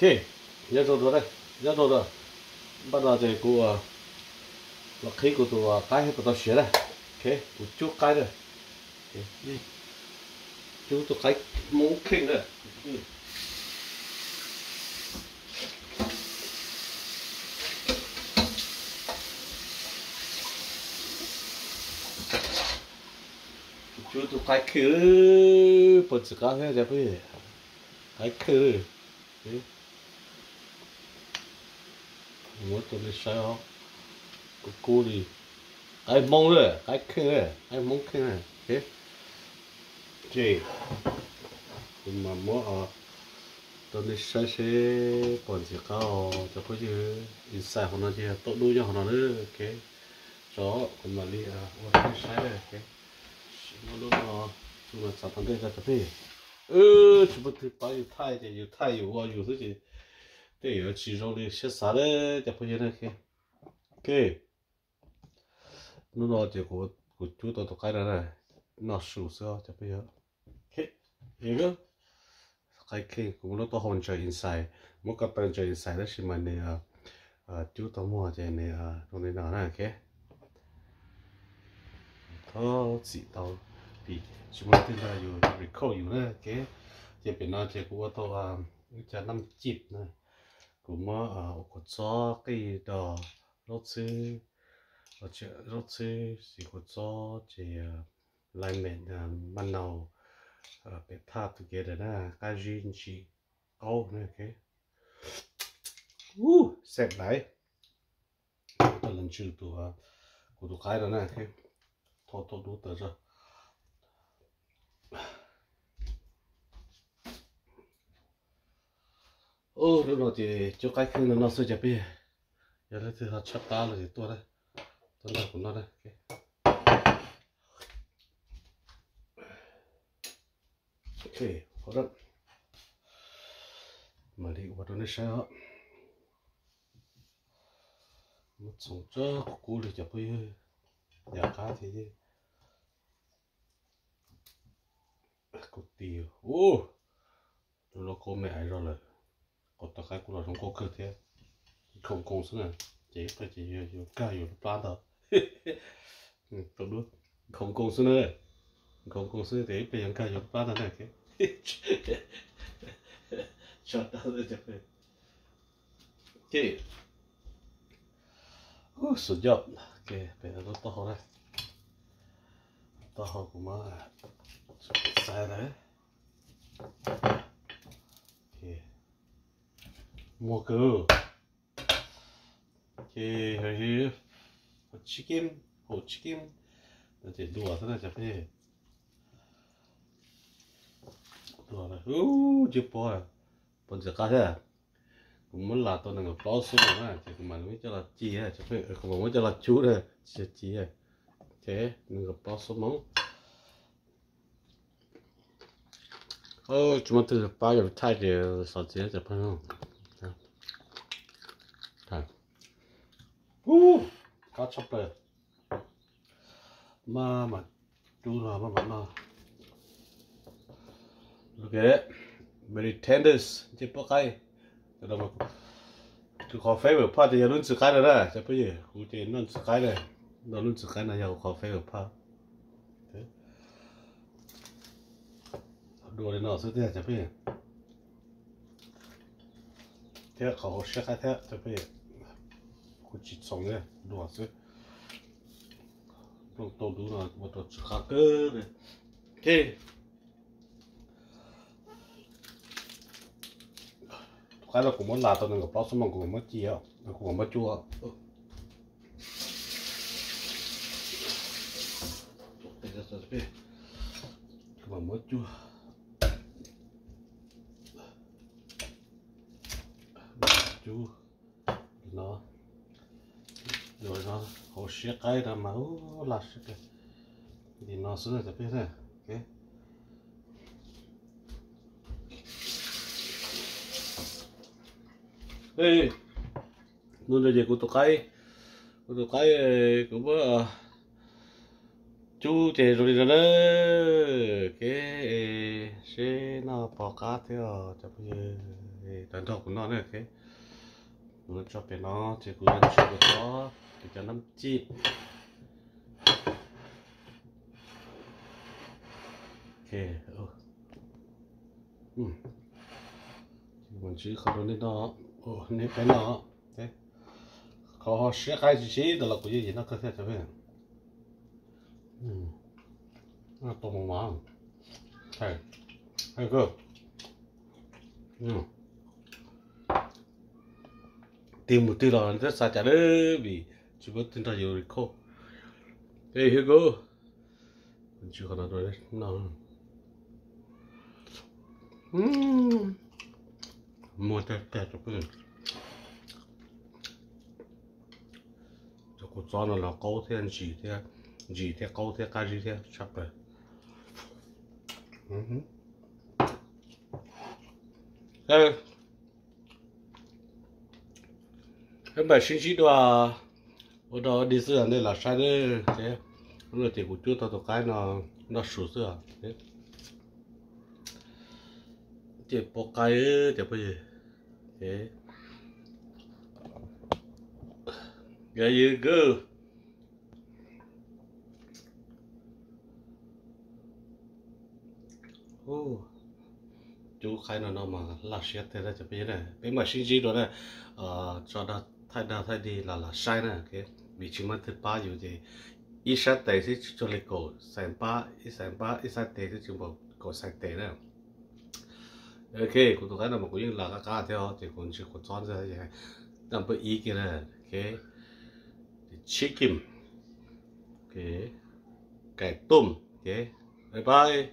OK， nhớ rồi đây, nhớ rồi. Bắt đầu thì cô là khi cô tôi cái của tôi sửa đây. OK, cô chút cái rồi. OK, chú tôi cái muốn kinh rồi. chú tôi cái cứ bật cái thế đẹp vậy. Cái cứ muốn tôi đi sao cô đi cái mông rồi cái khơi cái mông khơi này thế chị mà muốn tôi đi sao sẽ còn chỉ có cho có chứ đi sai họ nói gì tốt đuôi cho họ nói nữa cái chó còn mà đi đi sai rồi cái nó luôn chúng là sao thằng đây ra tập đi chúng ta thì bao nhiêu thay thì nhiều thay nhiều quá nhiều thứ gì để ở chỉ trong đi xét sao đấy tập bây giờ này cái nó thì của chú tôi cái này nó sụt sao tập bây giờ cái cái cái cũng nó to hơn chơi inside một cái bên chơi inside đó là mình này chú tôi mua chơi này trong này nào này cái thôi chỉ tao bị chúng ta tin làอยู่ record อยู่นะcáiจะเป็นน่าจะกูว่าตัวจะน้ำจิตนะกูมากูจ้ากี่ดอกรถซื้อสิกูจ้าจะไลน์แมนมันเอาเป็นท่า together นะการยินจีเอานะโอเคเสร็จไหนตอนนั้นชื่อตัวกูดูขายแล้วนะโอเคทอดูตัวจ้ะlúc nào thì cho cái khung nó sẽ chập đi, giờ đây thì họ chắp ta rồi thì tua đây, tua nào của nó đây, ok, có đó, mà đi qua đó nó sao, một số chỗ cũ thì chập đi, nhà cá thì gì, cột tiêu, nó có mẹ rồi rồi. Có tất cả cũng là trong cơ thể không công sức này chỉ phải chỉ caoอยู่plan thôi tôi đúng không công sức nữa không công sức thì phải caoอยู่plan này cái cho tao rồi chắc phải cáiสุดยอดโอเคเป็นรถต่อเลยต่อกูมาใส่เลยmua cơ cái hơi chicken hột chicken là chỉ đùa thế này chả phải đùa này chụp bò bọn sẽ cá thế cũng muốn là tôi đang bao số mà chỉ mà mới cho là chi à chả phải không muốn cho là chú đây chỉ chi à thế đừng bao số móng chúng ta từ bao giờ thay thì sao chế chả phải không cá chop rồi mà chú nó mà nó ok very tenders chỉ bao cái đó mà chú cà phê vừa pha thì giờ luôn sữa cái rồi đó chắc bây giờ cụ chỉ luôn sữa cái rồi nó luôn sữa cái này giờ cà phê vừa pha đồ này nó sẽ thế chắc bây giờ thếเขาเช็คให้แท้จะไปกูจิตส่งเลยดูสิลองตัวดูหน่อยว่าตัวสกัดเลยโอเคทุกครั้งเรากูมันลาตัวนึงกับปลาสมองกูมันเจียวกูมันจั่วเดี๋ยวจะไปกูมันจั่วchú nó rồi nó hồ xé cái đó mà là cái thì nó sẽ là biết này ok ê luôn là gì của tụi cái cũng có chú trẻ rồi đó cái sẽ nó bỏ cá theo cho bây giờ tận đọc của nó nữa ok nó cho bé nó thì cũng ăn chụp được nó để cho năm chip ok mình chỉ không nên nó nên bé nó thế có sẽ cái gì đó là cái gì nó có thể cho biết nó to mà hay cơ tìm một từ là rất xa chả đấy vì chỉ có tin ra nhiều khô hey here go mình chưa có nói đấy nào mua tẹt cho bây giờ cho cô cho nó là câu thế gì thế câu thế cái gì thế chắc rồi cái bài sinh sĩ đó ở đó đi xưa này là sai đấy thế rồi thì cũng chưa tao cái nó sụt xưa thế thì bỏ cái thì bây giờ thế there you go chú khai nó mà là xét thế ra cho bây giờ này cái mà sinh sĩ đó này cho nó thay đi là sai nè cái vì chúng mình thực baอยู่thì ít sát tệ thì cho lấy cổ sản ba ít sát tệ thì chúng bảo cổ sản tệ nè ok của tôi cái nào mà cũng như là cá theo thì cũng chỉ có chọn ra vậy làm bữa ý kia nè ok chicken ok cải tôm ok bye bye